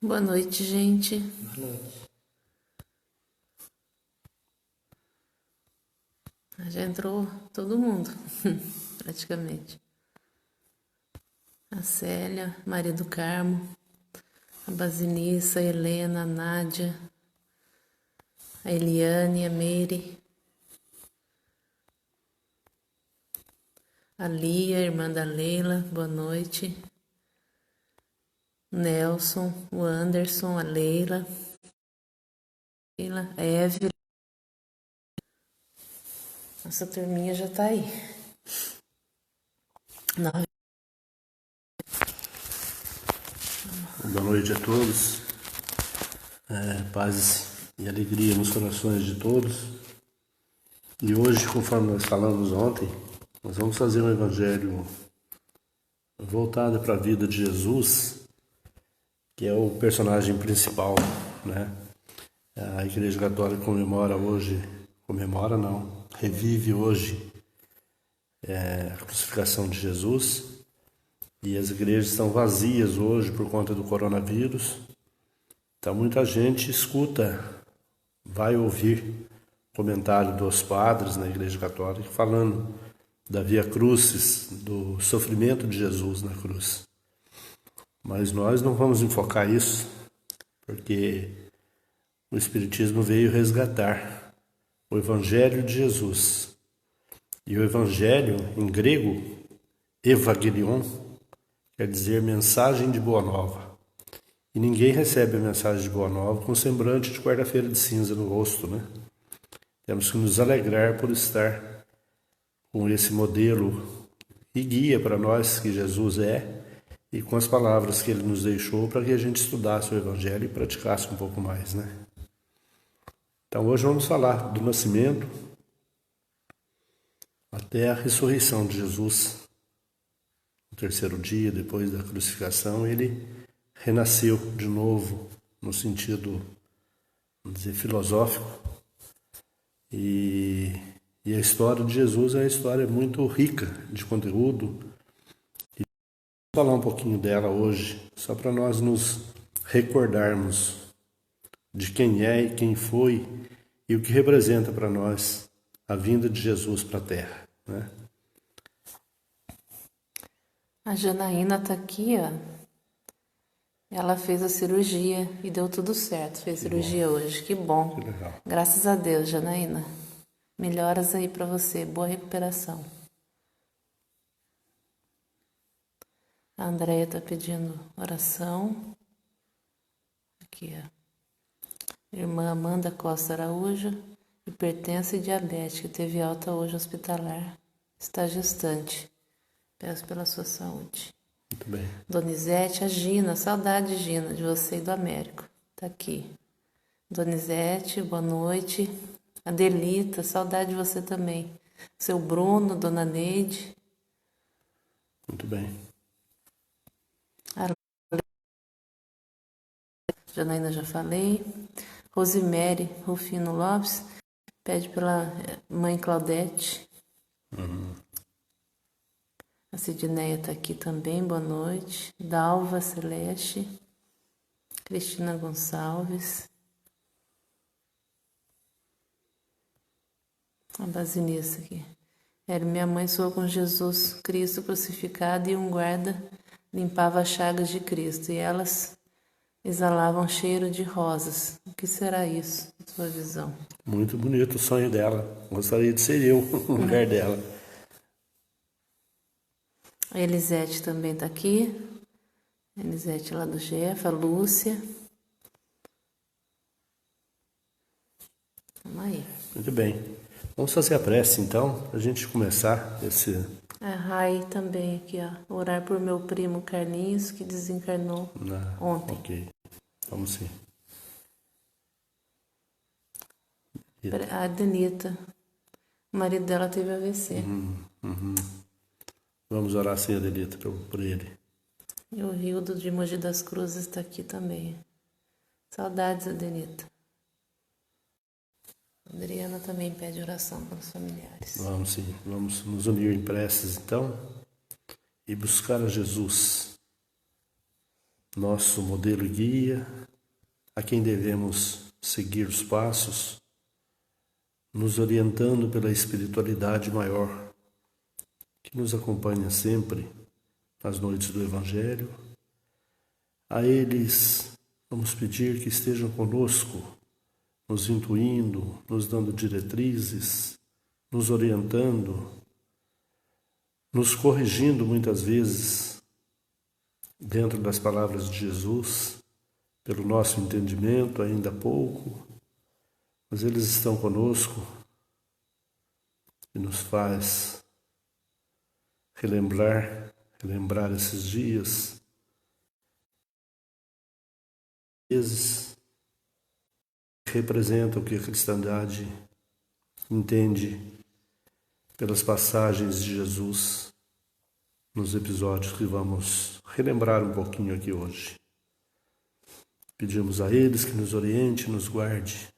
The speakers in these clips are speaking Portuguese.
Boa noite, gente. Boa noite. Já entrou todo mundo, praticamente. A Célia, Maria do Carmo, a Basinissa, a Helena, a Nádia, a Eliane, a Meire, a Lia, irmã da Leila, boa noite. Nelson, o Anderson, a Leila, a Evelyn. Nossa turminha já tá aí. Boa noite a todos. Paz e alegria nos corações de todos. E hoje, conforme nós falamos ontem, nós vamos fazer um evangelho voltado para a vida de Jesus, que é o personagem principal, né? A Igreja Católica revive hoje a crucificação de Jesus. E as igrejas estão vazias hoje por conta do coronavírus. Então muita gente escuta, vai ouvir comentário dos padres na Igreja Católica falando da Via Crucis, do sofrimento de Jesus na cruz. Mas nós não vamos enfocar isso, porque o Espiritismo veio resgatar o Evangelho de Jesus. E o Evangelho, em grego, Evangelion, quer dizer mensagem de boa nova. E ninguém recebe a mensagem de boa nova com semblante de quarta-feira de cinza no rosto, né? Temos que nos alegrar por estar com esse modelo e guia para nós que Jesus é e com as palavras que ele nos deixou para que a gente estudasse o Evangelho e praticasse um pouco mais, né? Então hoje vamos falar do nascimento até a ressurreição de Jesus. No terceiro dia, depois da crucificação, ele renasceu de novo, no sentido, vamos dizer, filosófico. E a história de Jesus é uma história muito rica de conteúdo. E vou falar um pouquinho dela hoje, só para nós nos recordarmos de quem é e quem foi e o que representa para nós a vinda de Jesus para a Terra, né? A Janaína tá aqui, ó. Ela fez a cirurgia e deu tudo certo. Fez cirurgia hoje. Que bom. Que legal. Graças a Deus, Janaína. Melhoras aí pra você. Boa recuperação. A Andréia tá pedindo oração. Aqui, ó. Irmã Amanda Costa Araújo, hipertensa e diabética, teve alta hoje hospitalar. Está gestante. Peço pela sua saúde. Muito bem. Donizete, a Gina, saudade, Gina, de você e do Américo. Tá aqui. Donizete, boa noite. Adelita, saudade de você também. Seu Bruno, Dona Neide. Muito bem. Janaína, já falei. Rosemary Rufino Lopes, pede pela mãe Claudete. A Sidneia tá aqui também, boa noite. Dalva Celeste. Cristina Gonçalves. A Basinissa aqui. Era minha mãe soa com Jesus Cristo crucificado e um guarda limpava as chagas de Cristo. E elas exalavam cheiro de rosas. O que será isso, sua visão? Muito bonito o sonho dela. Gostaria de ser eu no lugar dela. A Elisete também tá aqui. A Elisete lá do GF, a Lúcia. Vamos aí. Muito bem. Vamos fazer a prece, então, para a gente começar esse... A Rai também aqui, ó. Orar por meu primo Carlinhos, que desencarnou ontem. Ok. Vamos sim. A Adenita. O marido dela teve AVC. Vamos orar sim, Adelita, por ele. E o Rildo de Mogi das Cruzes está aqui também. Saudades, Adenita. A Adriana também pede oração pelos familiares. Vamos sim. Vamos nos unir em preces, então, e buscar a Jesus nosso modelo e guia, a quem devemos seguir os passos, nos orientando pela espiritualidade maior, que nos acompanha sempre nas noites do Evangelho. A eles vamos pedir que estejam conosco, nos intuindo, nos dando diretrizes, nos orientando, nos corrigindo muitas vezes dentro das palavras de Jesus, pelo nosso entendimento ainda pouco, mas eles estão conosco e nos faz relembrar esses dias, vezes representa o que a cristandade entende pelas passagens de Jesus nos episódios que vamos relembrar um pouquinho aqui hoje. Pedimos a eles que nos oriente, nos guarde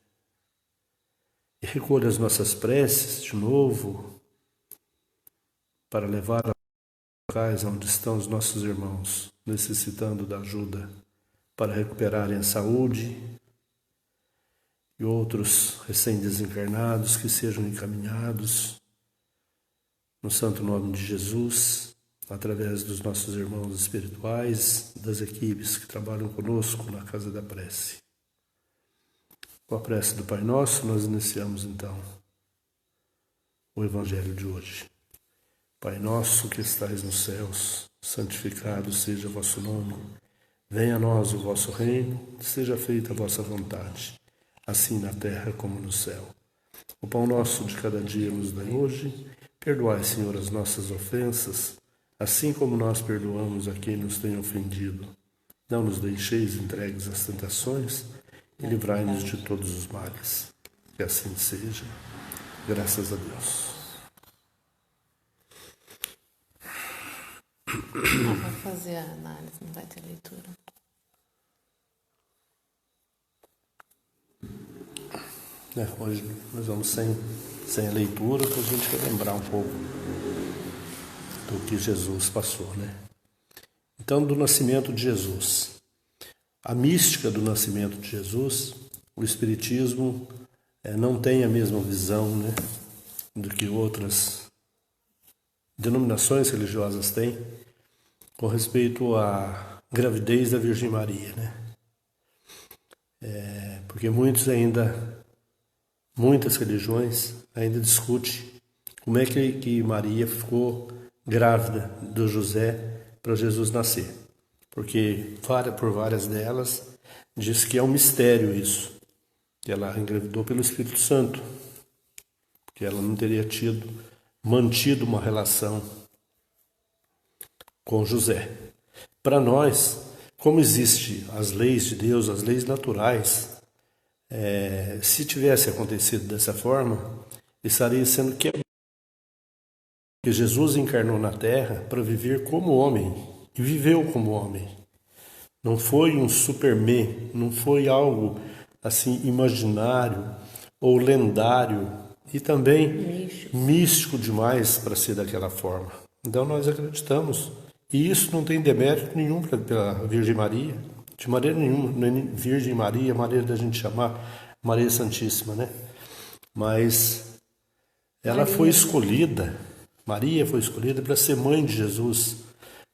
e recolha as nossas preces de novo para levar a locais onde estão os nossos irmãos necessitando da ajuda para recuperarem a saúde, e outros recém-desencarnados que sejam encaminhados no santo nome de Jesus, através dos nossos irmãos espirituais, das equipes que trabalham conosco na Casa da Prece. Com a prece do Pai Nosso, nós iniciamos então o Evangelho de hoje. Pai nosso que estais nos céus, santificado seja o vosso nome. Venha a nós o vosso reino, seja feita a vossa vontade, assim na terra como no céu. O pão nosso de cada dia nos dai hoje. Perdoai, Senhor, as nossas ofensas, assim como nós perdoamos a quem nos tem ofendido. Não nos deixeis entregues às tentações e livrai-nos de todos os males. Que assim seja. Graças a Deus. Vai fazer a análise, não vai ter leitura. Hoje nós vamos sem a leitura para a gente relembrar um pouco do que Jesus passou, né? Então, do nascimento de Jesus. A mística do nascimento de Jesus, o Espiritismo não tem a mesma visão, né, do que outras denominações religiosas têm com respeito à gravidez da Virgem Maria, né? Porque muitas religiões ainda discutem como é que Maria ficou grávida do José para Jesus nascer. Porque por várias delas diz que é um mistério isso, que ela engravidou pelo Espírito Santo, que ela não teria mantido uma relação com José. Para nós, como existem as leis de Deus, as leis naturais, se tivesse acontecido dessa forma, estaria sendo quebrado. Porque Jesus encarnou na Terra para viver como homem, e viveu como homem. Não foi um Superman, não foi algo assim imaginário ou lendário e também místico demais para ser daquela forma. Então nós acreditamos, e isso não tem demérito nenhum pela Virgem Maria, de maneira nenhuma. Virgem Maria, maneira da gente chamar Maria Santíssima, né? Mas ela foi escolhida, Maria foi escolhida para ser mãe de Jesus.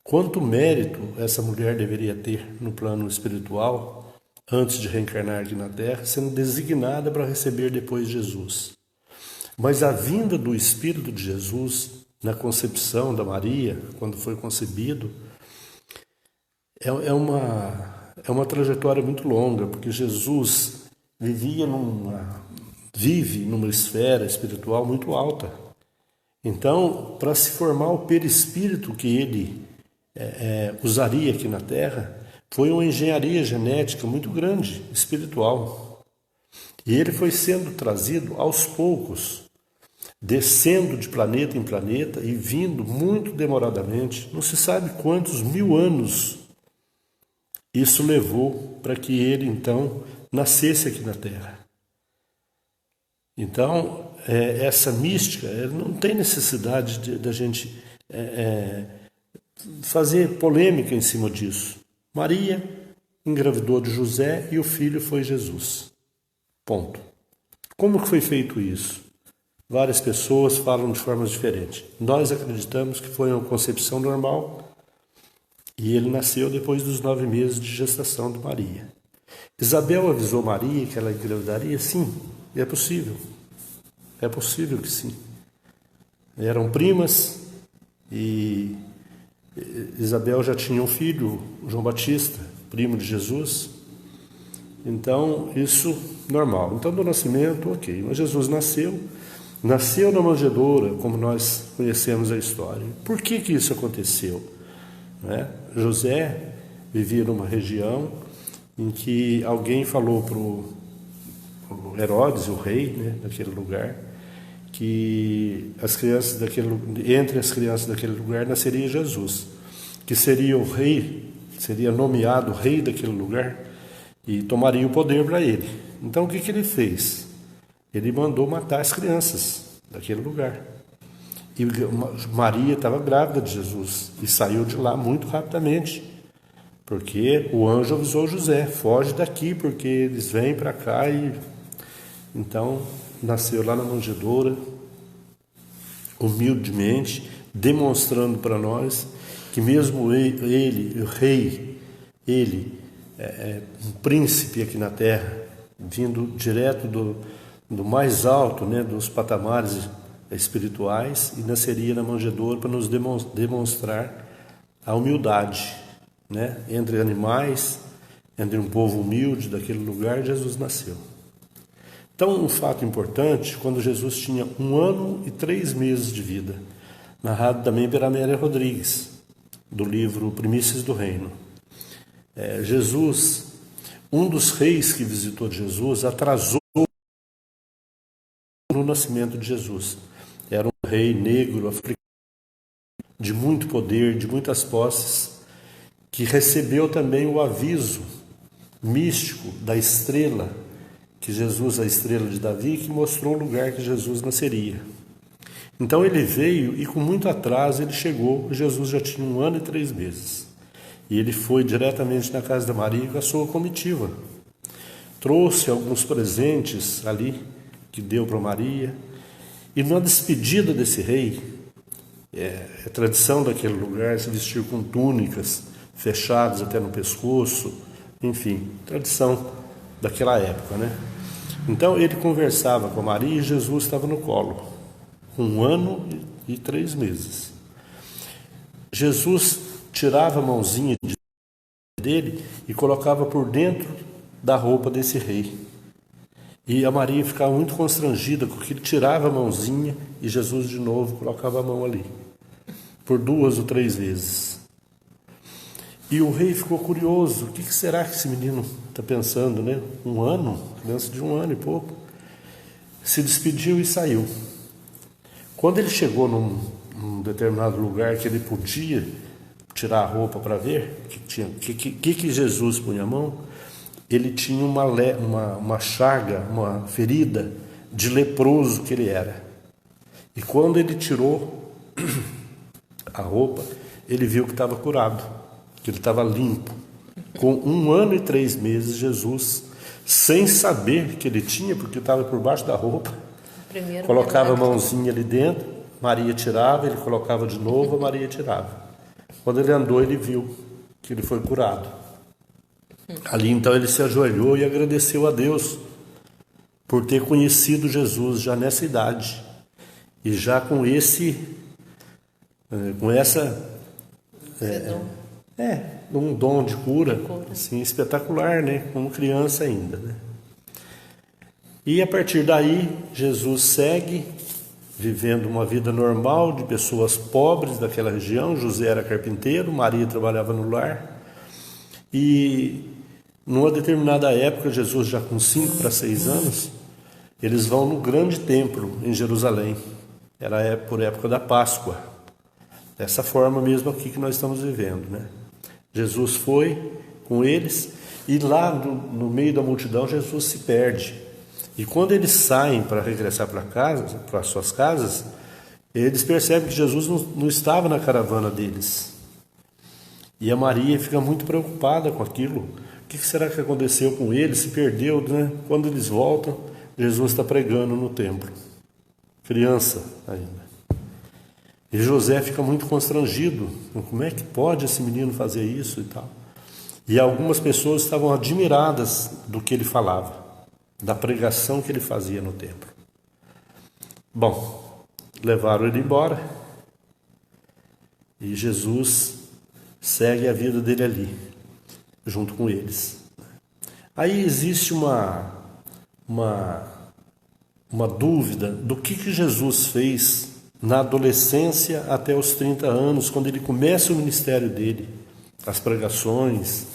Quanto mérito essa mulher deveria ter no plano espiritual antes de reencarnar aqui na Terra, sendo designada para receber depois Jesus. Mas a vinda do Espírito de Jesus na concepção da Maria, quando foi concebido, é uma trajetória muito longa, porque Jesus vive numa esfera espiritual muito alta. Então, para se formar o perispírito que ele usaria aqui na Terra, foi uma engenharia genética muito grande, espiritual. E ele foi sendo trazido aos poucos, descendo de planeta em planeta e vindo muito demoradamente. Não se sabe quantos 1000 anos isso levou para que ele, então, nascesse aqui na Terra. Então, essa mística não tem necessidade da gente fazer polêmica em cima disso. Maria engravidou de José e o filho foi Jesus. Ponto. Como que foi feito isso? Várias pessoas falam de formas diferentes. Nós acreditamos que foi uma concepção normal e ele nasceu depois dos 9 meses de gestação de Maria. Isabel avisou Maria que ela engravidaria? Sim, é possível. É possível que sim. Eram primas e Isabel já tinha um filho, João Batista, primo de Jesus. Então, isso normal. Então, do nascimento, ok. Mas Jesus nasceu na manjedoura, como nós conhecemos a história. Por que isso aconteceu? Né? José vivia numa região em que alguém falou para o Herodes, o rei, né, daquele lugar, que entre as crianças daquele lugar nasceria Jesus, que seria o rei, seria nomeado rei daquele lugar e tomaria o poder para ele. Então o que ele fez? Ele mandou matar as crianças daquele lugar. E Maria estava grávida de Jesus e saiu de lá muito rapidamente, porque o anjo avisou José: foge daqui, porque eles vêm para cá. E então nasceu lá na manjedoura, humildemente, demonstrando para nós que mesmo ele, o rei, ele é um príncipe aqui na terra, vindo direto do mais alto, né, dos patamares espirituais, e nasceria na manjedoura para nos demonstrar a humildade, né, entre animais, entre um povo humilde daquele lugar. Jesus nasceu. Então, um fato importante, quando Jesus tinha 1 ano e 3 meses de vida, narrado também pela Amélia Rodrigues, do livro Primícias do Reino. Jesus, um dos reis que visitou Jesus, atrasou no nascimento de Jesus. Era um rei negro, africano, de muito poder, de muitas posses, que recebeu também o aviso místico da estrela, que Jesus, a estrela de Davi, que mostrou o lugar que Jesus nasceria. Então ele veio e com muito atraso ele chegou. Jesus já tinha 1 ano e 3 meses. E ele foi diretamente na casa da Maria com a sua comitiva. Trouxe alguns presentes ali que deu para Maria. E na despedida desse rei, é tradição daquele lugar se vestir com túnicas fechadas até no pescoço, enfim, tradição daquela época, né? Então ele conversava com Maria e Jesus estava no colo, com 1 ano e 3 meses. Jesus tirava a mãozinha dele e colocava por dentro da roupa desse rei. E a Maria ficava muito constrangida, porque ele tirava a mãozinha e Jesus de novo colocava a mão ali, por 2 ou 3 vezes. E o rei ficou curioso: o que será que esse menino está pensando, né? 1 ano, criança de 1 ano e pouco. Se despediu e saiu. Quando ele chegou num determinado lugar que ele podia tirar a roupa para ver que Jesus punha a mão, ele tinha uma chaga, uma ferida de leproso que ele era. E quando ele tirou a roupa, ele viu que estava curado, que ele estava limpo. Com 1 ano e 3 meses, Jesus, sem saber que ele tinha, porque estava por baixo da roupa, colocava a mãozinha ali dentro, Maria tirava, ele colocava de novo, a Maria tirava. Quando ele andou, ele viu que ele foi curado. Ali então ele se ajoelhou e agradeceu a Deus por ter conhecido Jesus já nessa idade e já com um dom de cura, assim, espetacular, né? Como criança ainda, né? E a partir daí Jesus segue vivendo uma vida normal de pessoas pobres daquela região. José era carpinteiro, Maria trabalhava no lar. E numa determinada época, Jesus já com 5 para 6 anos, eles vão no grande templo em Jerusalém. Era por época da Páscoa. Dessa forma mesmo aqui que nós estamos vivendo, né? Jesus foi com eles e lá no meio da multidão Jesus se perde. E quando eles saem para regressar para casa, para suas casas, eles percebem que Jesus não estava na caravana deles. E a Maria fica muito preocupada com aquilo, O que será que aconteceu com ele? Se perdeu, né? Quando eles voltam, Jesus está pregando no templo. Criança ainda. E José fica muito constrangido. Como é que pode esse menino fazer isso e tal? E algumas pessoas estavam admiradas do que ele falava, da pregação que ele fazia no templo. Bom, levaram ele embora e Jesus segue a vida dele ali, junto com eles. Aí existe uma dúvida do que Jesus fez na adolescência até os 30 anos, quando ele começa o ministério dele, as pregações,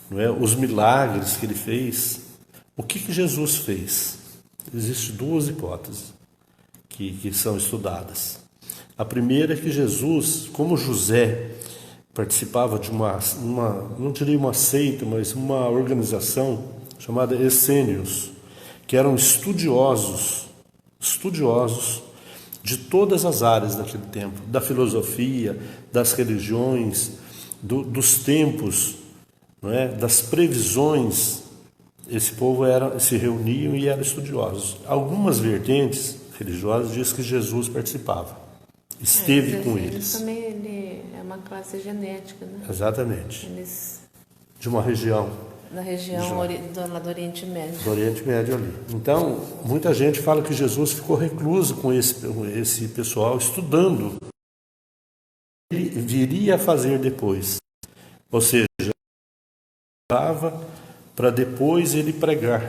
não é? Os milagres que ele fez. O que Jesus fez? Existem duas hipóteses que são estudadas. A primeira é que Jesus, como José participava de não diria uma seita, mas uma organização chamada Essênios, que eram estudiosos de todas as áreas daquele tempo, da filosofia, das religiões, dos tempos, não é? Das previsões. Esse povo se reuniam e eram estudiosos. Algumas vertentes religiosas dizem que Jesus participava, esteve com eles. Também ele é uma classe genética, né? Exatamente. Eles, de uma região. da região do Oriente Médio. Do Oriente Médio ali. Então, muita gente fala que Jesus ficou recluso com esse pessoal, estudando. Ele viria a fazer depois. Ou seja, para depois ele pregar,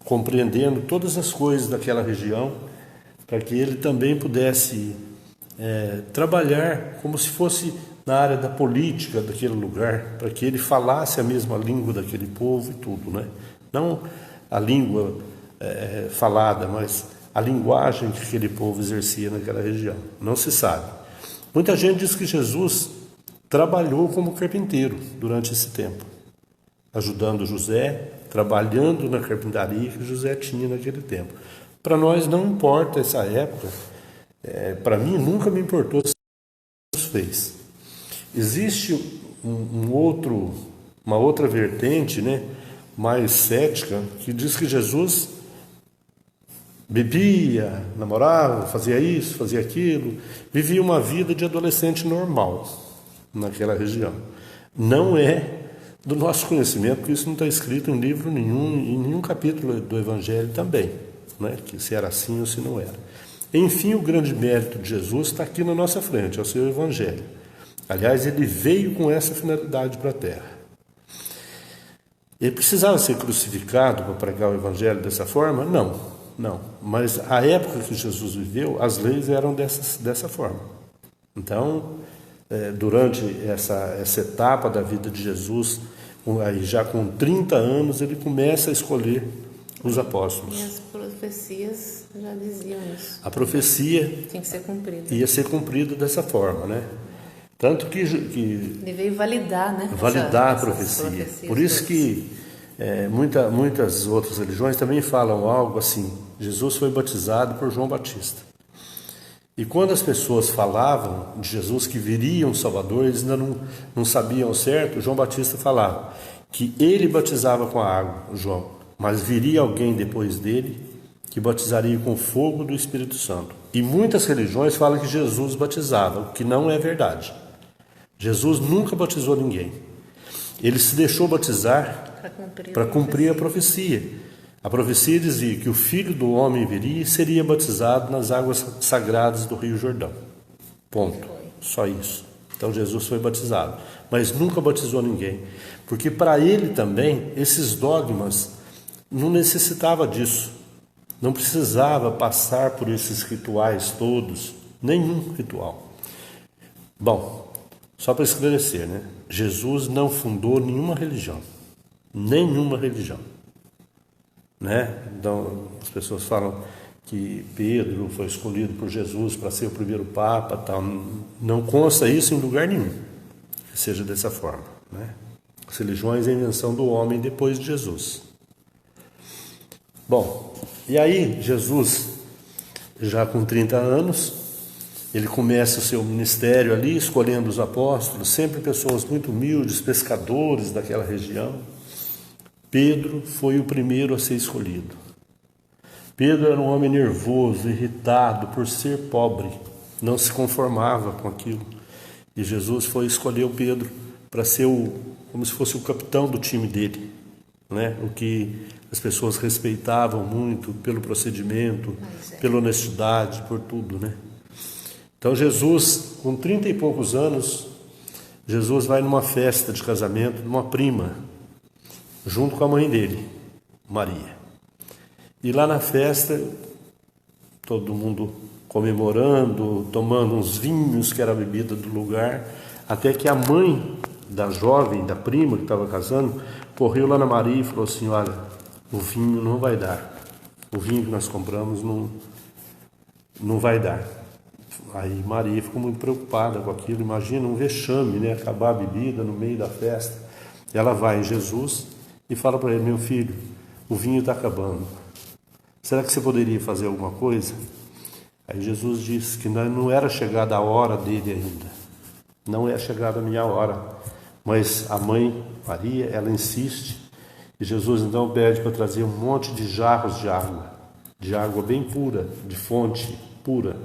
compreendendo todas as coisas daquela região, para que ele também pudesse trabalhar como se fosse na área da política daquele lugar, para que ele falasse a mesma língua daquele povo e tudo, né? Não a língua falada, mas a linguagem que aquele povo exercia naquela região. Não se sabe. Muita gente diz que Jesus trabalhou como carpinteiro durante esse tempo, ajudando José, trabalhando na carpintaria que José tinha naquele tempo. Para nós não importa essa época, para mim nunca me importou se Jesus fez. Existe uma outra vertente, né, mais cética, que diz que Jesus bebia, namorava, fazia isso, fazia aquilo, vivia uma vida de adolescente normal naquela região. Não é do nosso conhecimento, porque isso não está escrito em livro nenhum, em nenhum capítulo do Evangelho também, né? Que se era assim ou se não era. Enfim, o grande mérito de Jesus está aqui na nossa frente, é o seu Evangelho. Aliás, ele veio com essa finalidade para a Terra. Ele precisava ser crucificado para pregar o Evangelho dessa forma? Não. Mas a época que Jesus viveu, as leis eram dessa forma. Então, durante essa etapa da vida de Jesus, aí já com 30 anos, ele começa a escolher os apóstolos. E as profecias já diziam isso. A profecia tinha que ser cumprida. Ia ser cumprida dessa forma, né? Tanto que ele veio validar, né? Validar a profecia. Por isso que muitas outras religiões também falam algo assim: Jesus foi batizado por João Batista. E quando as pessoas falavam de Jesus que viria um Salvador, eles ainda não sabiam certo. João Batista falava que ele batizava com a água, João, mas viria alguém depois dele que batizaria com o fogo do Espírito Santo. E muitas religiões falam que Jesus batizava, o que não é verdade. Jesus nunca batizou ninguém. Ele se deixou batizar para cumprir a profecia. A profecia dizia que o Filho do Homem viria e seria batizado nas águas sagradas do Rio Jordão. Ponto. Só isso. Então Jesus foi batizado, mas nunca batizou ninguém, porque para ele também esses dogmas não necessitava disso. Não precisava passar por esses rituais todos, nenhum ritual. Bom, só para esclarecer, né? Jesus não fundou nenhuma religião. Nenhuma religião. Né? Então, as pessoas falam que Pedro foi escolhido por Jesus para ser o primeiro Papa. Tal. Não consta isso em lugar nenhum, que seja dessa forma. Né? As religiões é a invenção do homem depois de Jesus. Bom, e aí Jesus, já com 30 anos, ele começa o seu ministério ali, escolhendo os apóstolos, sempre pessoas muito humildes, pescadores daquela região. Pedro foi o primeiro a ser escolhido. Pedro era um homem nervoso, irritado por ser pobre, não se conformava com aquilo. E Jesus foi escolher o Pedro para ser como se fosse o capitão do time dele, né? O que as pessoas respeitavam muito pelo procedimento, pela honestidade, por tudo, né? Então Jesus, com 30 e poucos anos, Jesus vai numa festa de casamento de uma prima, junto com a mãe dele, Maria. E lá na festa, todo mundo comemorando, tomando uns vinhos, que era a bebida do lugar, até que a mãe da jovem, da prima que estava casando, correu lá na Maria e falou assim: olha, o vinho não vai dar, o vinho que nós compramos não vai dar. Aí Maria ficou muito preocupada com aquilo, imagina um vexame, né? Acabar a bebida no meio da festa. Ela vai em Jesus e fala para ele: meu filho, o vinho está acabando, será que você poderia fazer alguma coisa? Aí Jesus disse que não era chegada a hora dele ainda, não é chegada a minha hora, mas a mãe Maria, ela insiste, e Jesus então pede para trazer um monte de jarros de água bem pura, de fonte pura.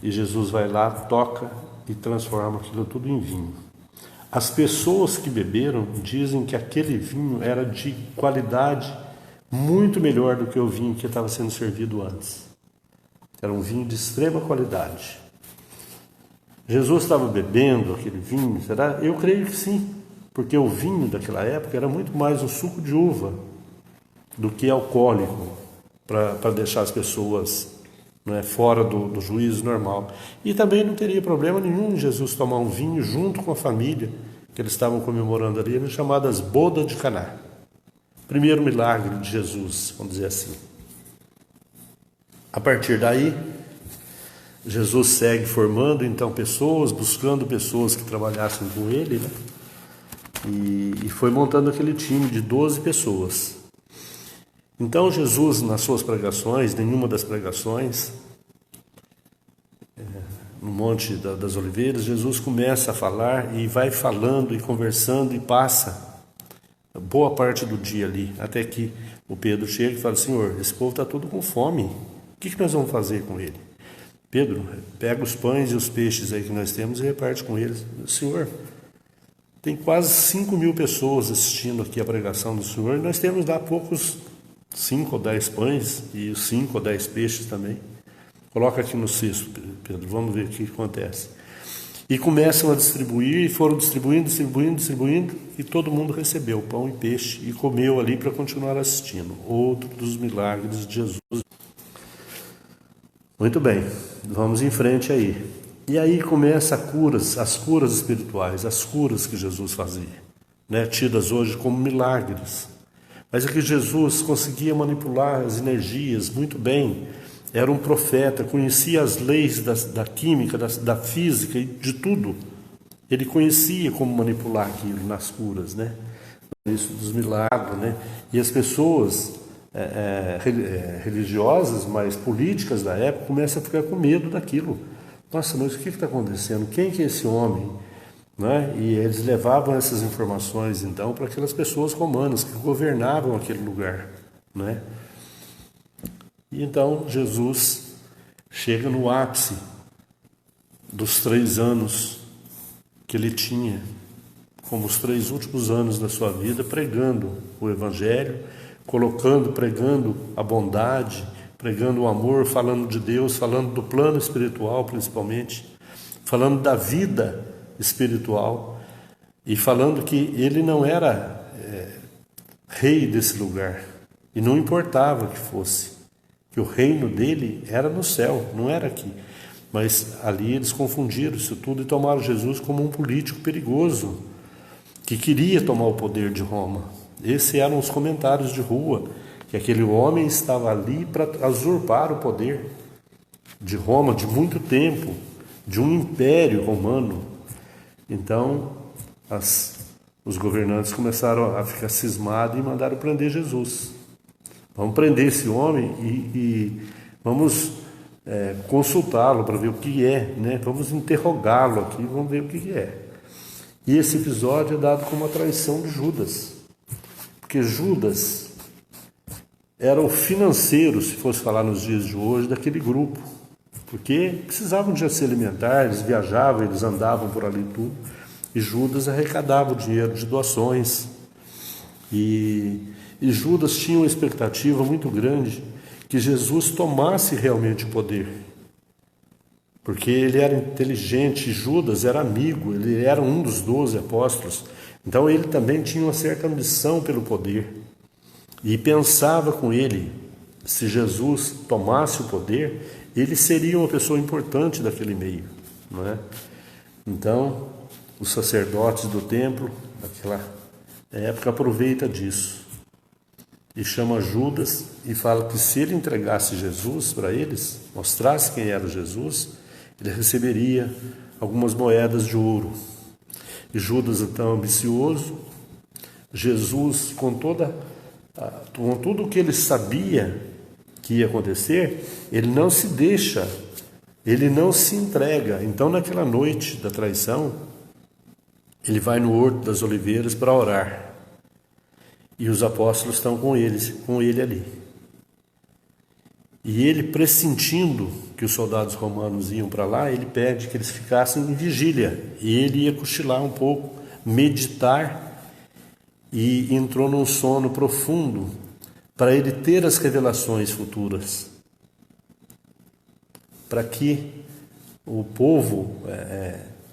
E Jesus vai lá, toca e transforma aquilo tudo em vinho. As pessoas que beberam dizem que aquele vinho era de qualidade muito melhor do que o vinho que estava sendo servido antes. Era um vinho de extrema qualidade. Jesus estava bebendo aquele vinho, será? Eu creio que sim, porque o vinho daquela época era muito mais um suco de uva do que alcoólico, para deixar as pessoas, né, fora do juízo normal. E também não teria problema nenhum em Jesus tomar um vinho junto com a família que eles estavam comemorando ali, chamadas bodas de Caná. Primeiro milagre de Jesus, vamos dizer assim. A partir daí, Jesus segue formando então pessoas, buscando pessoas que trabalhassem com ele, né? E foi montando aquele time de 12 pessoas. Então Jesus, nas suas pregações, nenhuma das pregações, no Monte das Oliveiras, Jesus começa a falar e vai falando e conversando e passa boa parte do dia ali, até que o Pedro chega e fala: Senhor, esse povo está todo com fome, o que nós vamos fazer com ele? Pedro, pega os pães e os peixes aí que nós temos e reparte com eles. Senhor, tem quase 5.000 pessoas assistindo aqui a pregação do Senhor, e nós temos lá poucos 5 ou 10 pães e 5 ou 10 peixes também. Coloca aqui no cesto, Pedro, vamos ver o que acontece. E começam a distribuir, e foram distribuindo, e todo mundo recebeu pão e peixe e comeu ali para continuar assistindo. Outro dos milagres de Jesus. Muito bem, vamos em frente aí. E aí começa as curas espirituais, as curas que Jesus fazia, né, tidas hoje como milagres. Mas é que Jesus conseguia manipular as energias muito bem. Era um profeta, conhecia as leis da química, da física e de tudo. Ele conhecia como manipular aquilo nas curas, né? Isso dos milagres, né? E as pessoas religiosas, mas políticas da época, começam a ficar com medo daquilo. Nossa, mas o que está acontecendo? Quem que é esse homem? Né? E eles levavam essas informações, então, para aquelas pessoas romanas que governavam aquele lugar, né? E então Jesus chega no ápice dos 3 anos que ele tinha, como os 3 últimos anos da sua vida, pregando o Evangelho, pregando a bondade, pregando o amor, falando de Deus, falando do plano espiritual principalmente, falando da vida espiritual e falando que ele não era rei desse lugar e não importava que fosse, que o reino dele era no céu, não era aqui. Mas ali eles confundiram isso tudo e tomaram Jesus como um político perigoso que queria tomar o poder de Roma. Esses eram os comentários de rua, que aquele homem estava ali para usurpar o poder de Roma de muito tempo, de um império romano. Então os governantes começaram a ficar cismados e mandaram prender Jesus. Vamos prender esse homem e vamos consultá-lo para ver o que é, né? Vamos interrogá-lo aqui, vamos ver o que é. E esse episódio é dado como a traição de Judas, Porque Judas era o financeiro, se fosse falar nos dias de hoje, daquele grupo. Porque precisavam de se alimentar, eles viajavam, eles andavam por ali tudo. E Judas arrecadava o dinheiro de doações. E Judas tinha uma expectativa muito grande que Jesus tomasse realmente o poder. Porque ele era inteligente, Judas era amigo, ele era um dos 12 apóstolos. Então ele também tinha uma certa ambição pelo poder. E pensava com ele, se Jesus tomasse o poder, ele seria uma pessoa importante daquele meio, não é? Então, os sacerdotes do templo, naquela época, aproveita disso. E chama Judas e fala que se ele entregasse Jesus para eles, mostrasse quem era Jesus, ele receberia algumas moedas de ouro. E Judas, então, ambicioso, Jesus, com tudo o que ele sabia que ia acontecer, ele não se deixa, ele não se entrega. Então, naquela noite da traição, ele vai no Horto das Oliveiras para orar. E os apóstolos estão com ele ali. E ele, pressentindo que os soldados romanos iam para lá, ele pede que eles ficassem em vigília. E ele ia cochilar um pouco, meditar, e entrou num sono profundo para ele ter as revelações futuras. Para que o povo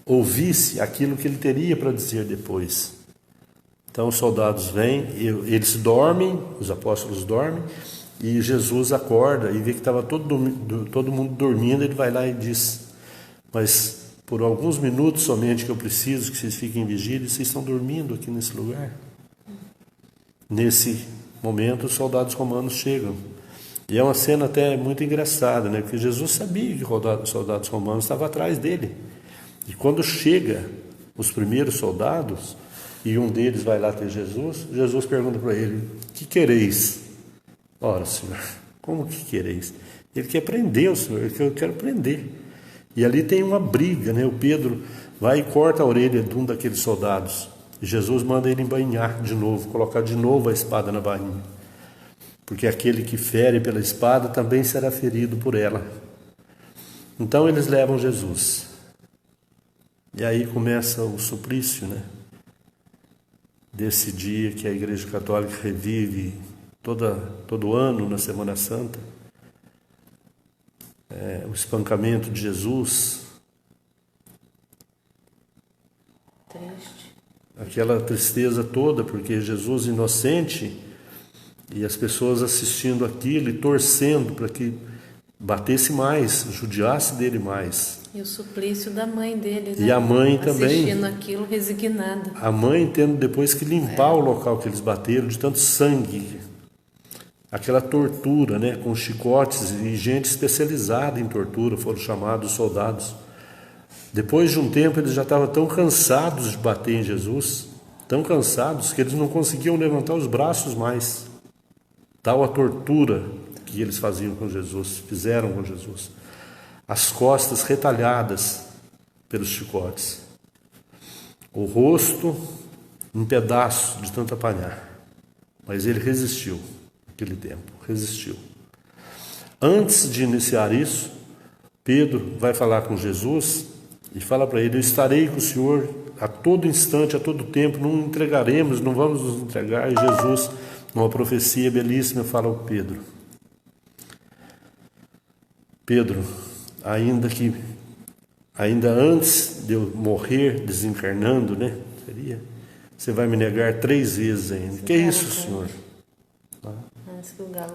ouvisse aquilo que ele teria para dizer depois. Então os soldados vêm, eles dormem, os apóstolos dormem, e Jesus acorda e vê que estava todo mundo dormindo. Ele vai lá e diz: mas por alguns minutos somente que eu preciso que vocês fiquem em vigília, vocês estão dormindo aqui nesse lugar. Nesse momento os soldados romanos chegam. E é uma cena até muito engraçada, né? Porque Jesus sabia que os soldados romanos estavam atrás dele. E quando chega os primeiros soldados, e um deles vai lá ter Jesus, Jesus pergunta para ele: que quereis? Ora, Senhor, como que quereis? Ele quer prender o Senhor, eu quero prender. E ali tem uma briga, né? O Pedro vai e corta a orelha de um daqueles soldados. E Jesus manda ele embainhar de novo, colocar de novo a espada na bainha. Porque aquele que fere pela espada também será ferido por ela. Então eles levam Jesus. E aí começa o suplício, né? Desse dia que a Igreja Católica revive todo ano na Semana Santa. O espancamento de Jesus. Triste. Aquela tristeza toda, porque Jesus inocente, e as pessoas assistindo aquilo e torcendo para que batesse mais, judiasse dele mais. E o suplício da mãe dele, né? E a mãe também. Assistindo aquilo resignada. A mãe tendo depois que limpar o local que eles bateram de tanto sangue. Aquela tortura, né? Com chicotes, e gente especializada em tortura, foram chamados soldados. Depois de um tempo eles já estavam tão cansados de bater em Jesus, tão cansados que eles não conseguiam levantar os braços mais. Tal a tortura que eles faziam com Jesus, fizeram com Jesus. As costas retalhadas pelos chicotes. O rosto em pedaços de tanto apanhar. Mas ele resistiu naquele tempo, resistiu. Antes de iniciar isso, Pedro vai falar com Jesus e fala para ele: eu estarei com o Senhor a todo instante, a todo tempo, não entregaremos, não vamos nos entregar. E Jesus, numa profecia belíssima, fala ao Pedro: Pedro, ainda antes de eu morrer, desencarnando, né? Você vai me negar 3 vezes ainda. Que é isso, Senhor?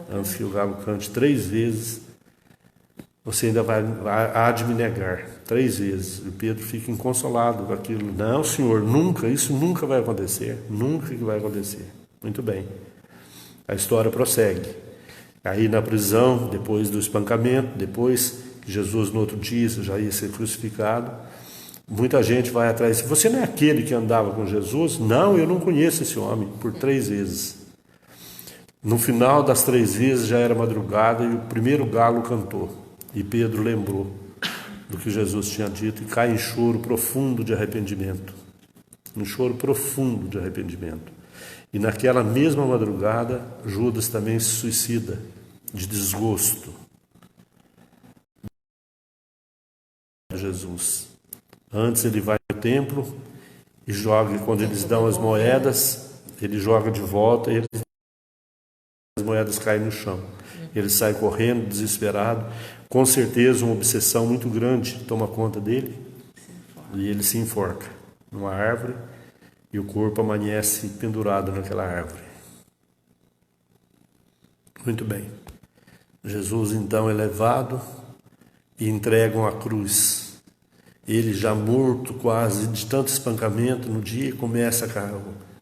Antes que o galo cante 3 vezes, você ainda há de me negar 3 vezes. E Pedro fica inconsolado com aquilo. Não, Senhor, nunca, isso nunca vai acontecer. Nunca que vai acontecer. Muito bem. A história prossegue. Aí na prisão, depois do espancamento, depois que Jesus no outro dia já ia ser crucificado, muita gente vai atrás. Você não é aquele que andava com Jesus? Não, eu não conheço esse homem. Por 3 vezes. No final das 3 vezes já era madrugada e o primeiro galo cantou. E Pedro lembrou do que Jesus tinha dito e cai em choro profundo de arrependimento. Um choro profundo de arrependimento. E naquela mesma madrugada, Judas também se suicida, de desgosto de Jesus. Antes ele vai ao templo e joga, e quando eles dão as moedas, ele joga de volta e as moedas caem no chão. Ele sai correndo, desesperado. Com certeza uma obsessão muito grande toma conta dele e ele se enforca numa árvore e o corpo amanhece pendurado naquela árvore. Muito bem. Jesus então é levado e entregam a cruz. Ele já morto quase de tanto espancamento, no dia começa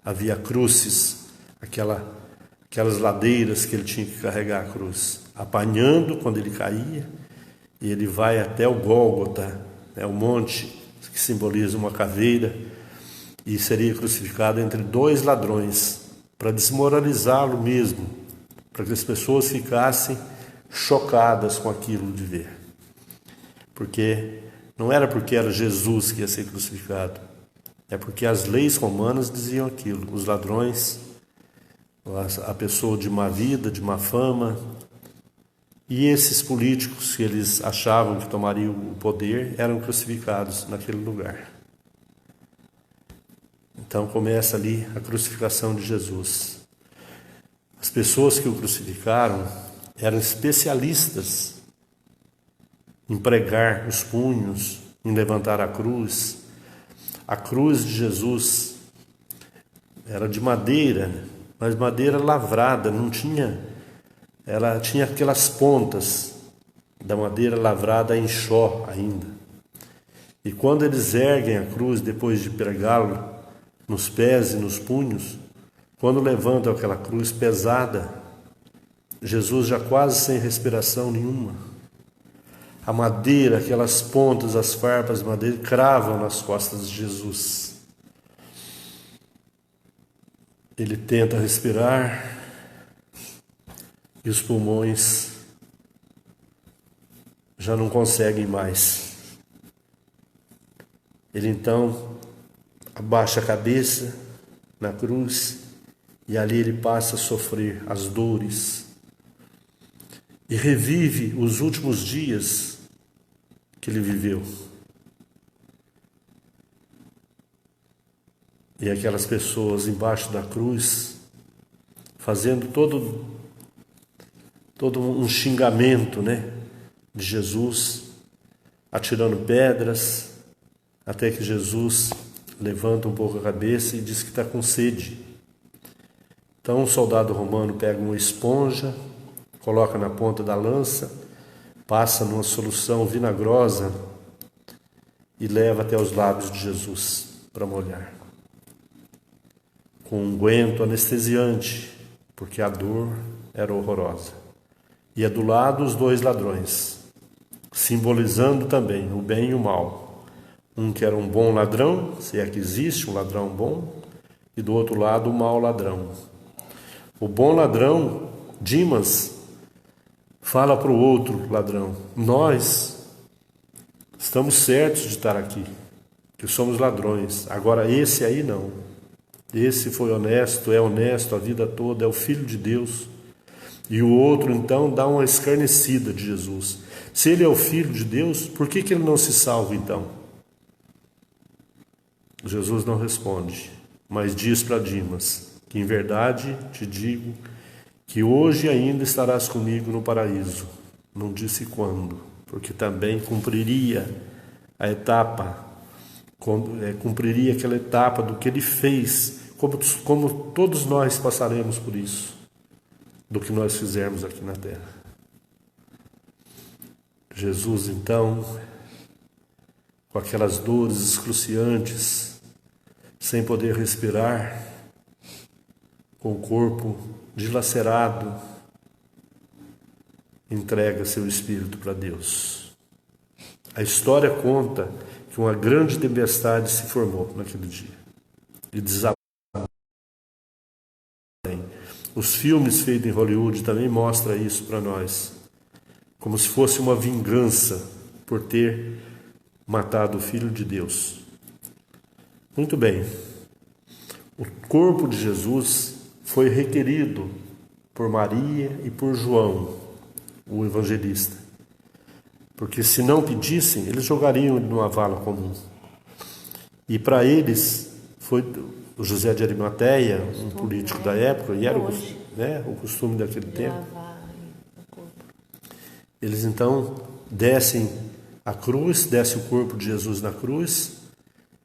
a via crucis, aquelas ladeiras que ele tinha que carregar a cruz, apanhando quando ele caía, e ele vai até o Gólgota, o monte que simboliza uma caveira, e seria crucificado entre dois ladrões, para desmoralizá-lo mesmo, para que as pessoas ficassem chocadas com aquilo de ver. Porque não era porque era Jesus que ia ser crucificado, é porque as leis romanas diziam aquilo. Os ladrões, a pessoa de má vida, de má fama, e esses políticos que eles achavam que tomariam o poder eram crucificados naquele lugar. Então começa ali a crucificação de Jesus. As pessoas que o crucificaram eram especialistas em pregar os punhos, em levantar a cruz. A cruz de Jesus era de madeira, mas madeira lavrada, não tinha, ela tinha aquelas pontas da madeira lavrada em enxó ainda. E quando eles erguem a cruz, depois de pregá-lo nos pés e nos punhos, quando levantam aquela cruz pesada, Jesus já quase sem respiração nenhuma, a madeira, aquelas pontas, as farpas de madeira, cravam nas costas de Jesus. Ele tenta respirar e os pulmões já não conseguem mais. Ele então abaixa a cabeça na cruz e ali ele passa a sofrer as dores e revive os últimos dias que ele viveu. E aquelas pessoas embaixo da cruz fazendo todo um xingamento, de Jesus, atirando pedras, até que Jesus levanta um pouco a cabeça e diz que está com sede. Então um soldado romano pega uma esponja, coloca na ponta da lança, passa numa solução vinagrosa e leva até os lábios de Jesus para molhar. Com um unguento anestesiante, porque a dor era horrorosa. E é do lado os dois ladrões, simbolizando também o bem e o mal. Um que era um bom ladrão, se é que existe um ladrão bom, e do outro lado o mau ladrão. O bom ladrão, Dimas, fala para o outro ladrão: nós estamos certos de estar aqui, que somos ladrões. Agora esse aí não. Esse foi honesto, é honesto a vida toda, é o Filho de Deus. E o outro então dá uma escarnecida de Jesus. Se ele é o Filho de Deus, por que ele não se salva então? Jesus não responde, mas diz para Dimas que em verdade te digo que hoje ainda estarás comigo no paraíso. Não disse quando, porque também cumpriria a etapa, cumpriria aquela etapa do que ele fez, como todos nós passaremos por isso, do que nós fizermos aqui na terra. Jesus então, com aquelas dores excruciantes, sem poder respirar, com o corpo dilacerado, entrega seu espírito para Deus. A história conta que uma grande tempestade se formou naquele dia e desabou. Os filmes feitos em Hollywood também mostram isso para nós, como se fosse uma vingança por ter matado o Filho de Deus. Muito bem, o corpo de Jesus foi requerido por Maria e por João, o evangelista. Porque se não pedissem, eles jogariam numa vala comum. E para eles, foi o José de Arimateia, um político da época, e era o costume daquele tempo. Eles então descem a cruz, descem o corpo de Jesus na cruz,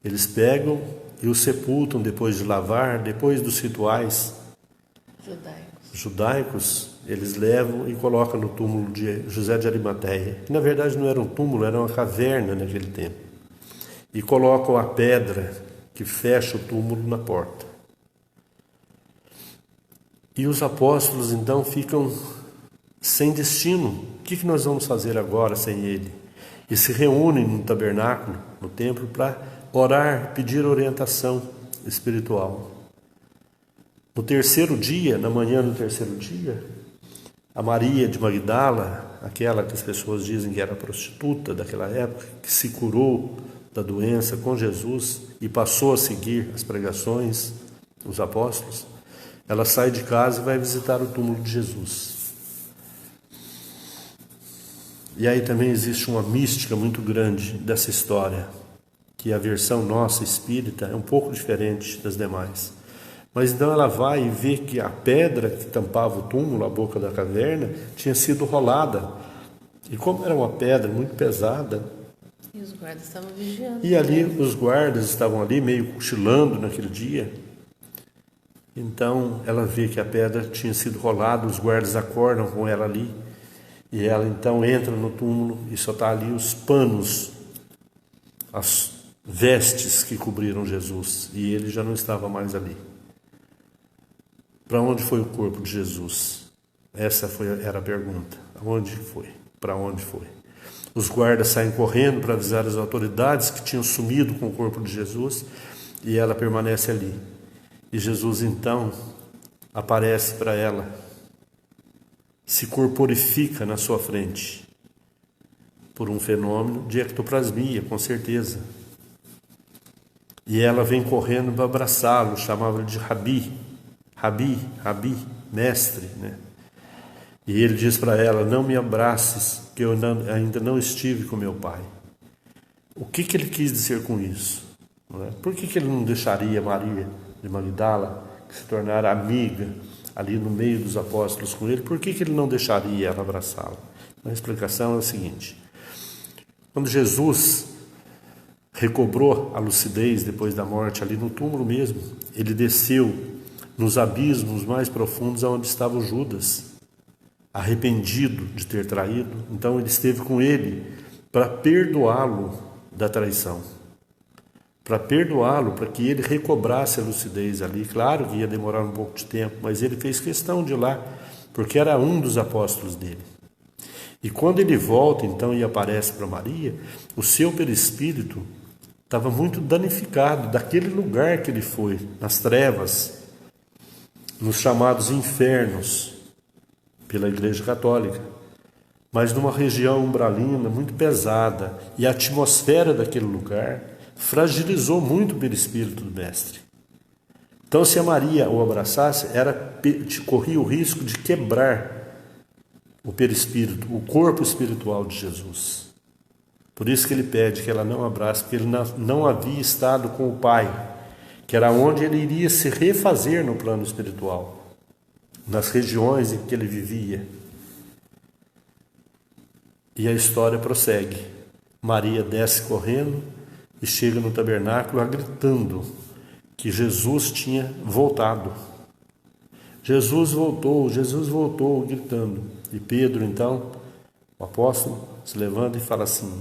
eles pegam e o sepultam depois de lavar, depois dos rituais judaicos, eles levam e colocam no túmulo de José de Arimateia, que na verdade não era um túmulo, era uma caverna naquele tempo, e colocam a pedra que fecha o túmulo na porta. E os apóstolos então ficam sem destino. O que nós vamos fazer agora sem ele? E se reúnem no tabernáculo, no templo, para orar, pedir orientação espiritual. No terceiro dia, na manhã do terceiro dia, a Maria de Magdala, aquela que as pessoas dizem que era prostituta daquela época, que se curou da doença com Jesus e passou a seguir as pregações dos apóstolos, ela sai de casa e vai visitar o túmulo de Jesus. E aí também existe uma mística muito grande dessa história, que a versão nossa espírita é um pouco diferente das demais. Mas então ela vai e vê que a pedra que tampava o túmulo, a boca da caverna, tinha sido rolada. E como era uma pedra muito pesada... E os guardas estavam vigiando. E ali os guardas estavam ali meio cochilando naquele dia. Então ela vê que a pedra tinha sido rolada, os guardas acordam com ela ali. E ela então entra no túmulo e só está ali os panos, as vestes que cobriram Jesus. E ele já não estava mais ali. Para onde foi o corpo de Jesus? Essa era a pergunta. Aonde foi? Para onde foi? Os guardas saem correndo para avisar as autoridades que tinham sumido com o corpo de Jesus, e ela permanece ali. E Jesus então aparece para ela, se corporifica na sua frente, por um fenômeno de ectoplasmia, com certeza. E ela vem correndo para abraçá-lo, chamava de Rabi, mestre, né? E ele diz para ela, não me abraces, que eu ainda não estive com meu pai. O que ele quis dizer com isso? Não é? Por que ele não deixaria Maria de Magdala se tornar amiga ali no meio dos apóstolos com ele? Por que ele não deixaria ela abraçá-la? A explicação é a seguinte: quando Jesus recobrou a lucidez depois da morte, ali no túmulo mesmo, ele desceu nos abismos mais profundos onde estava o Judas, arrependido de ter traído. Então ele esteve com ele para perdoá-lo da traição, para perdoá-lo, para que ele recobrasse a lucidez ali. Claro que ia demorar um pouco de tempo, mas ele fez questão de ir lá, porque era um dos apóstolos dele. E quando ele volta então e aparece para Maria, o seu perispírito estava muito danificado daquele lugar que ele foi, nas trevas, nos chamados infernos pela Igreja Católica, mas numa região umbralina muito pesada, e a atmosfera daquele lugar fragilizou muito o perispírito do mestre. Então, se a Maria o abraçasse, corria o risco de quebrar o perispírito, o corpo espiritual de Jesus. Por isso que ele pede que ela não abrace, porque ele não havia estado com o Pai, que era onde ele iria se refazer no plano espiritual, nas regiões em que ele vivia. E a história prossegue. Maria desce correndo e chega no tabernáculo gritando que Jesus tinha voltado. Jesus voltou, gritando. E Pedro, então, o apóstolo, se levanta e fala assim.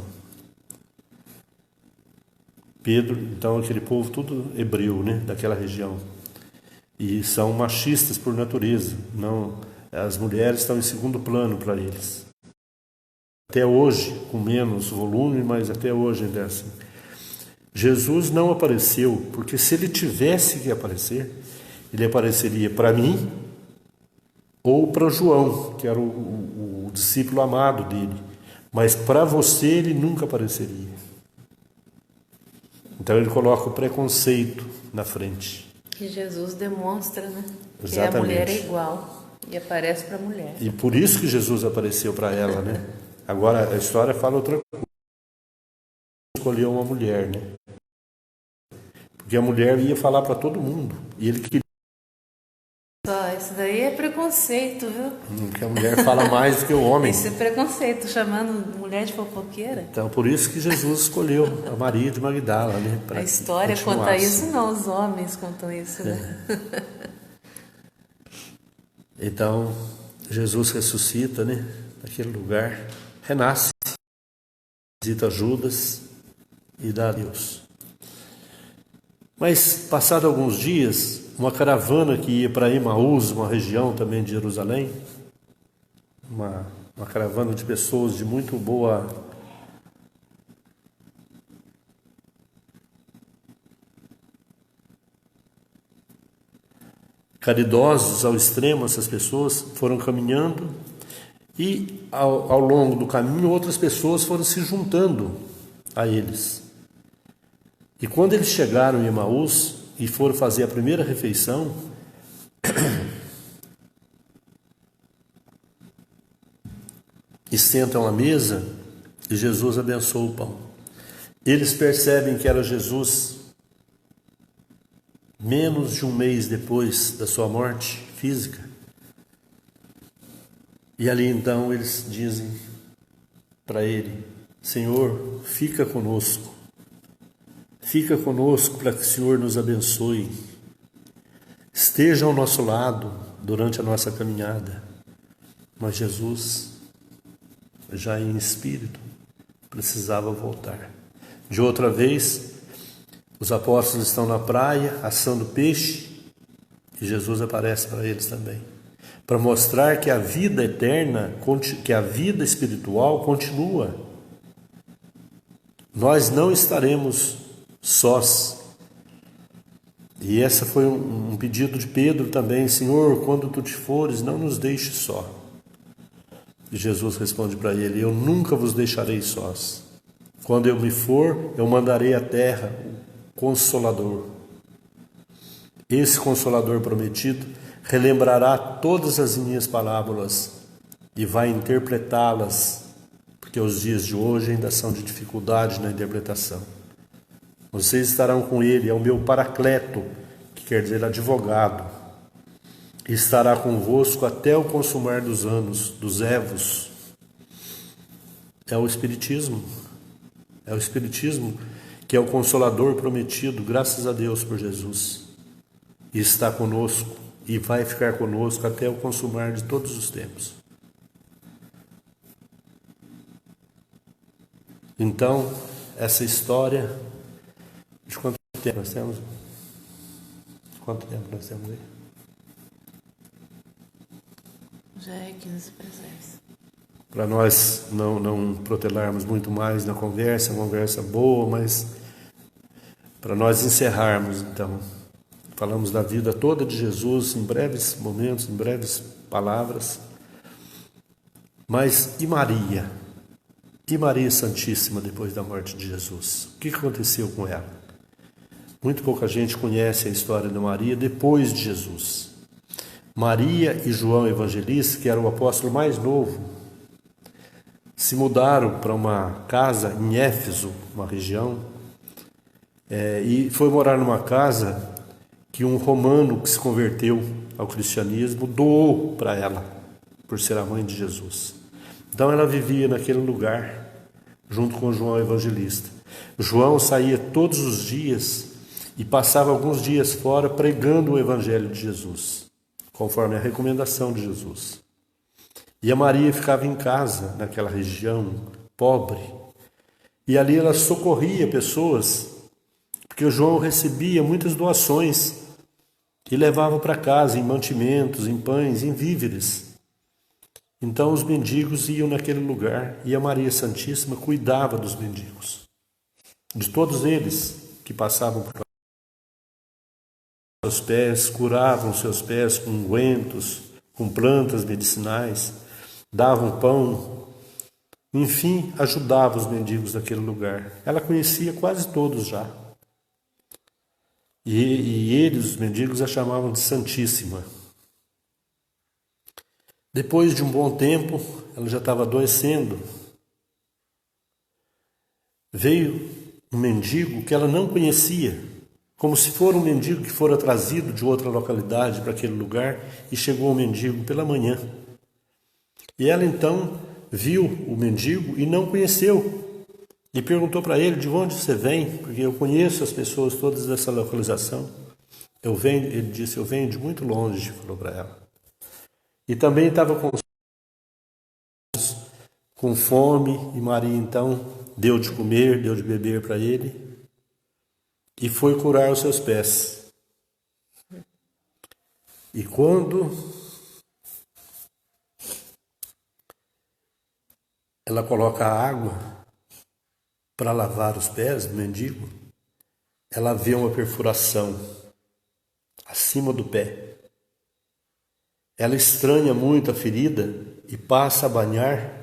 Pedro, então, aquele povo tudo hebreu, né, daquela região. E são machistas por natureza. Não, as mulheres estão em segundo plano para eles. Até hoje, com menos volume, mas até hoje ainda é assim. Jesus não apareceu, porque se ele tivesse que aparecer, ele apareceria para mim ou para João, que era o discípulo amado dele. Mas para você ele nunca apareceria. Então ele coloca o preconceito na frente. Que Jesus demonstra, né? Que a mulher é Exatamente. igual e aparece para a mulher. E por isso que Jesus apareceu para ela, né? Agora a história fala outra coisa. Escolheu uma mulher, né? Porque a mulher ia falar para todo mundo. E ele queria Só, isso daí é preconceito, viu? que a mulher fala mais do que o homem. Esse é preconceito, chamando mulher de fofoqueira. Então, por isso que Jesus escolheu a Maria de Magdala, né? A história conta isso, não, os homens contam isso, né? Então, Jesus ressuscita, né? Naquele lugar, renasce, visita Judas e dá a Deus. Mas, passado alguns dias, uma caravana que ia para Emaús, uma região também de Jerusalém, uma caravana de pessoas de muito boa caridosos ao extremo, essas pessoas foram caminhando e ao longo do caminho outras pessoas foram se juntando a eles. E quando eles chegaram em Emaús e foram fazer a primeira refeição, e sentam à mesa, e Jesus abençoa o pão. Eles percebem que era Jesus menos de um mês depois da sua morte física. E ali então eles dizem para ele: Senhor, fica conosco para que o Senhor nos abençoe. Esteja ao nosso lado durante a nossa caminhada. Mas Jesus, já em espírito, precisava voltar. De outra vez, os apóstolos estão na praia assando peixe e Jesus aparece para eles também, para mostrar que a vida eterna, que a vida espiritual continua. Nós não estaremos sós. E esse foi um pedido de Pedro também: Senhor, quando tu te fores, não nos deixes só. E Jesus responde para ele: eu nunca vos deixarei sós. Quando eu me for, eu mandarei à terra o Consolador. Esse Consolador prometido relembrará todas as minhas parábolas e vai interpretá-las, porque os dias de hoje ainda são de dificuldade na interpretação. Vocês estarão com ele, é o meu Paracleto, que quer dizer advogado, e estará convosco até o consumar dos anos, dos évos. É o Espiritismo que é o Consolador prometido, graças a Deus por Jesus, e está conosco e vai ficar conosco até o consumar de todos os tempos. Então, essa história, de quanto tempo nós temos? Quanto tempo nós temos aí? Já é 15 para 10. Para nós não protelarmos muito mais na conversa, uma conversa boa, mas para nós encerrarmos, então, falamos da vida toda de Jesus em breves momentos, em breves palavras. Mas e Maria? E Maria Santíssima depois da morte de Jesus? O que aconteceu com ela? Muito pouca gente conhece a história de Maria depois de Jesus. Maria e João Evangelista, que era o apóstolo mais novo, se mudaram para uma casa em Éfeso, uma região, e foi morar numa casa que um romano que se converteu ao cristianismo doou para ela, por ser a mãe de Jesus. Então ela vivia naquele lugar, junto com João Evangelista. João saía todos os dias e passava alguns dias fora pregando o Evangelho de Jesus, conforme a recomendação de Jesus. E a Maria ficava em casa, naquela região pobre, e ali ela socorria pessoas, porque o João recebia muitas doações e levava para casa em mantimentos, em pães, em víveres. Então os mendigos iam naquele lugar e a Maria Santíssima cuidava dos mendigos, de todos eles que passavam por seus pés, curavam seus pés com ungüentos, com plantas medicinais, davam pão, enfim, ajudava os mendigos daquele lugar. Ela conhecia quase todos já. E eles, os mendigos, a chamavam de Santíssima. Depois de um bom tempo, ela já estava adoecendo. Veio um mendigo que ela não conhecia, como se for um mendigo que fora trazido de outra localidade para aquele lugar, e chegou o mendigo pela manhã. E ela então viu o mendigo e não conheceu. E perguntou para ele: de onde você vem? Porque eu conheço as pessoas todas dessa localização. Ele disse: eu venho de muito longe, falou para ela. E também estava com fome, e Maria então deu de comer, deu de beber para ele e foi curar os seus pés. E quando ela coloca a água para lavar os pés do mendigo, ela vê uma perfuração acima do pé. Ela estranha muito a ferida e passa a banhar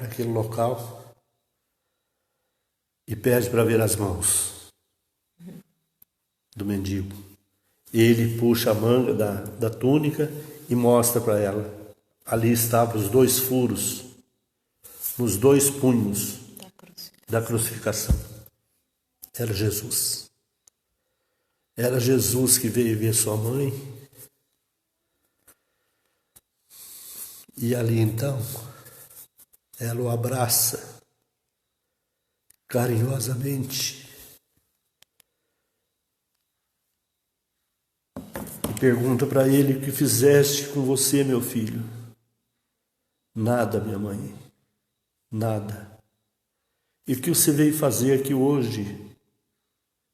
naquele local e pede para ver as mãos do mendigo. Ele puxa a manga da túnica e mostra para ela. Ali estavam os 2 furos, nos 2 punhos da crucificação. Era Jesus. Era Jesus que veio ver sua mãe. E ali então, ela o abraça carinhosamente e pergunta para ele: o que fizeste com você, meu filho? Nada, minha mãe, nada. E o que você veio fazer aqui hoje?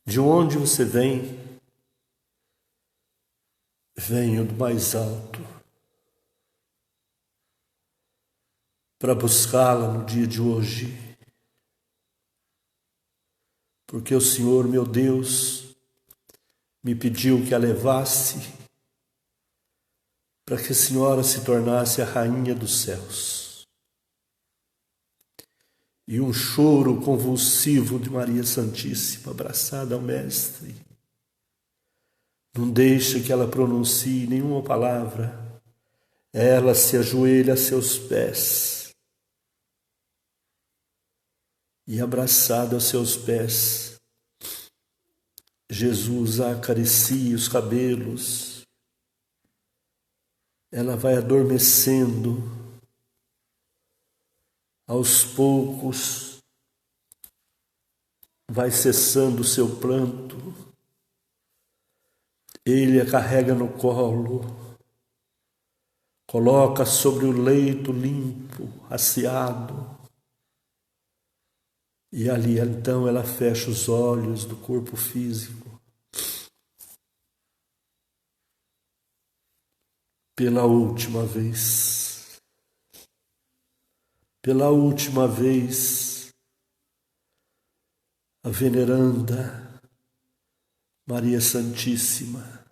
De onde você vem? Venho do mais alto para buscá-la no dia de hoje, porque o Senhor, meu Deus, me pediu que a levasse para que a Senhora se tornasse a rainha dos céus. E um choro convulsivo de Maria Santíssima, abraçada ao Mestre, não deixa que ela pronuncie nenhuma palavra. Ela se ajoelha a seus pés e, abraçada aos seus pés, Jesus a acaricia os cabelos. Ela vai adormecendo aos poucos, vai cessando o seu pranto. Ele a carrega no colo, coloca sobre o leito limpo, asseado, e ali então ela fecha os olhos do corpo físico. Pela última vez, a veneranda Maria Santíssima,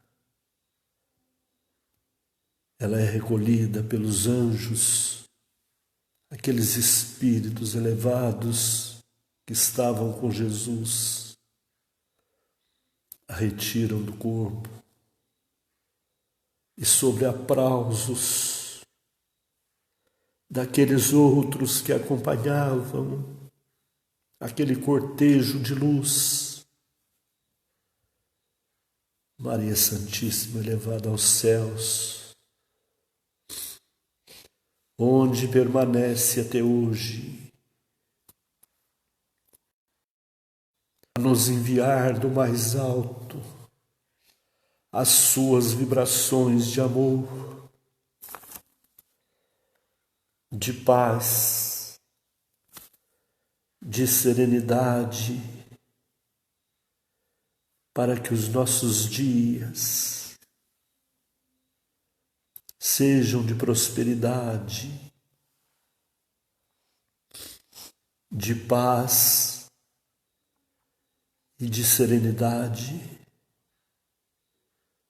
ela é recolhida pelos anjos, aqueles espíritos elevados que estavam com Jesus, a retiram do corpo e, sobre aplausos daqueles outros que acompanhavam aquele cortejo de luz, Maria Santíssima é levada aos céus, onde permanece até hoje, a nos enviar do mais alto as suas vibrações de amor, de paz, de serenidade, para que os nossos dias sejam de prosperidade, de paz e de serenidade,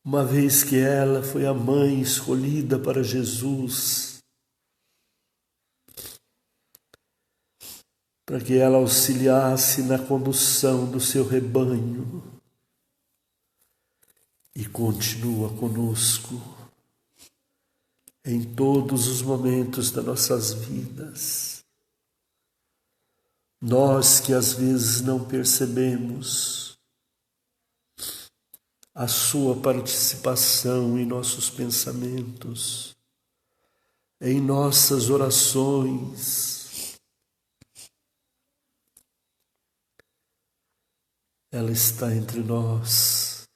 uma vez que ela foi a mãe escolhida para Jesus, para que ela auxiliasse na condução do seu rebanho, e continua conosco em todos os momentos das nossas vidas. Nós que às vezes não percebemos a sua participação em nossos pensamentos, em nossas orações. Ela está entre nós.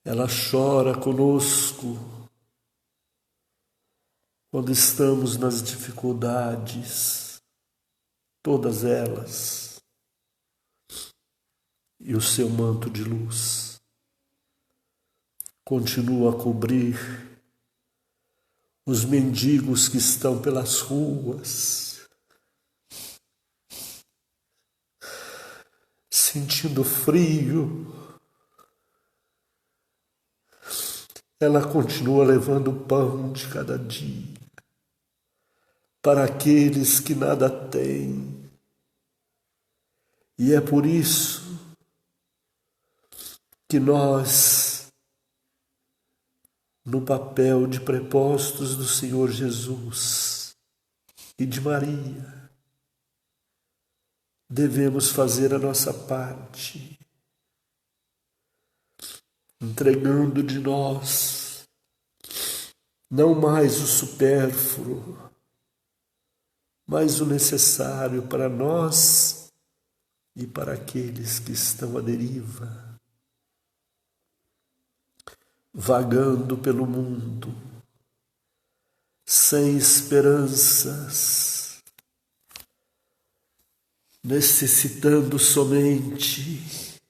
Ela chora conosco quando estamos nas dificuldades, todas elas, e o seu manto de luz continua a cobrir os mendigos que estão pelas ruas, sentindo frio. Ela continua levando o pão de cada dia para aqueles que nada têm. E é por isso que nós, no papel de prepostos do Senhor Jesus e de Maria, devemos fazer a nossa parte, entregando de nós não mais o supérfluo, mas o necessário para nós e para aqueles que estão à deriva, vagando pelo mundo, sem esperanças, necessitando somente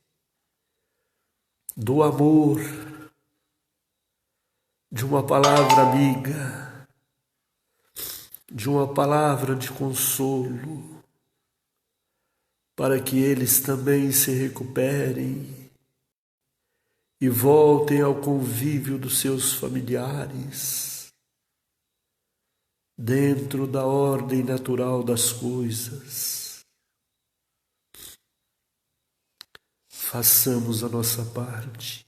do amor, de uma palavra amiga, de uma palavra de consolo, para que eles também se recuperem e voltem ao convívio dos seus familiares, dentro da ordem natural das coisas. Façamos a nossa parte.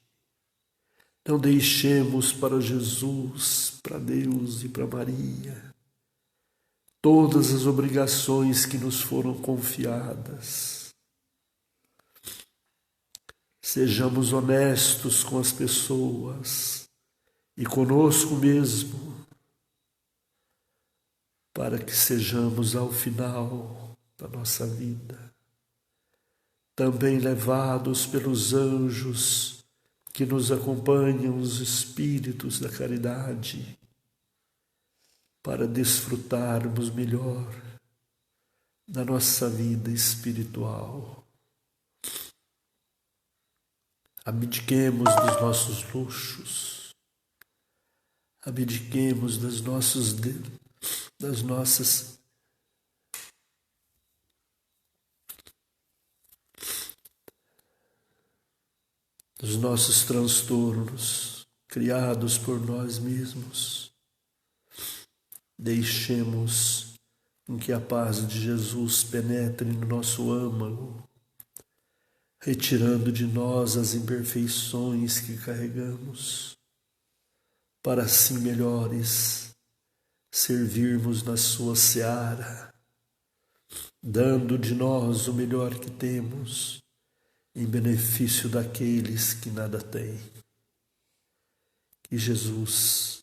Não deixemos para Jesus, para Deus e para Maria todas as obrigações que nos foram confiadas. Sejamos honestos com as pessoas e conosco mesmo, para que sejamos ao final da nossa vida também levados pelos anjos que nos acompanham, os espíritos da caridade, para desfrutarmos melhor da nossa vida espiritual. Abdiquemos dos nossos luxos, abdiquemos dos nossos transtornos criados por nós mesmos. Deixemos que a paz de Jesus penetre no nosso âmago, retirando de nós as imperfeições que carregamos, para assim melhores servirmos na sua seara, dando de nós o melhor que temos, em benefício daqueles que nada têm. Que Jesus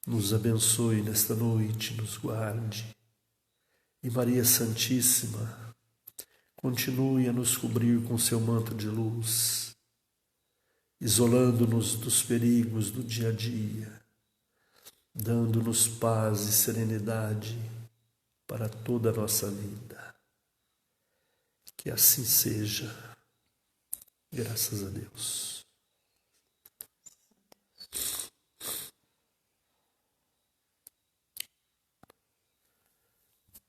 nos abençoe nesta noite, nos guarde. E Maria Santíssima continue a nos cobrir com seu manto de luz, isolando-nos dos perigos do dia a dia, dando-nos paz e serenidade para toda a nossa vida. Que assim seja. Graças a Deus.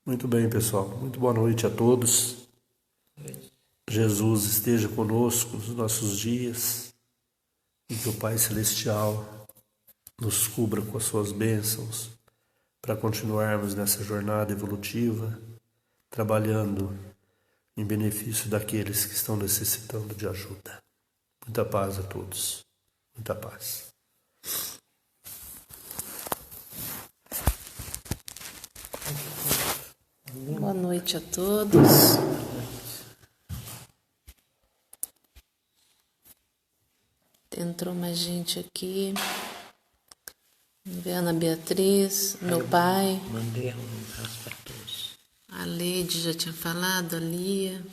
Muito bem, pessoal. Muito boa noite a todos. Jesus esteja conosco nos nossos dias e que o Pai Celestial nos cubra com as suas bênçãos para continuarmos nessa jornada evolutiva, trabalhando em benefício daqueles que estão necessitando de ajuda. Muita paz a todos. Muita paz. Boa noite a todos. Entrou mais gente aqui. Ana Beatriz, meu pai. Mandei um abraço para todos. A Leide já tinha falado, a Lia.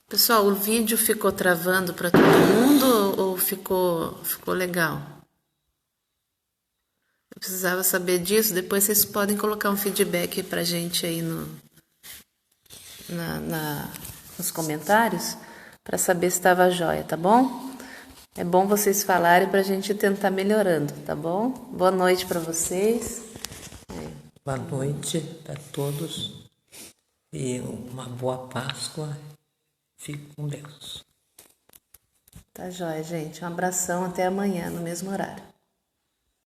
Pessoal, o vídeo ficou travando para todo mundo ou ficou legal? Eu precisava saber disso. Depois vocês podem colocar um feedback pra gente aí nos comentários para saber se estava jóia, tá bom? É bom vocês falarem pra gente tentar melhorando, tá bom? Boa noite para vocês. Boa noite para todos e uma boa Páscoa. Fique com Deus. Tá jóia, gente. Um abração, até amanhã, no mesmo horário.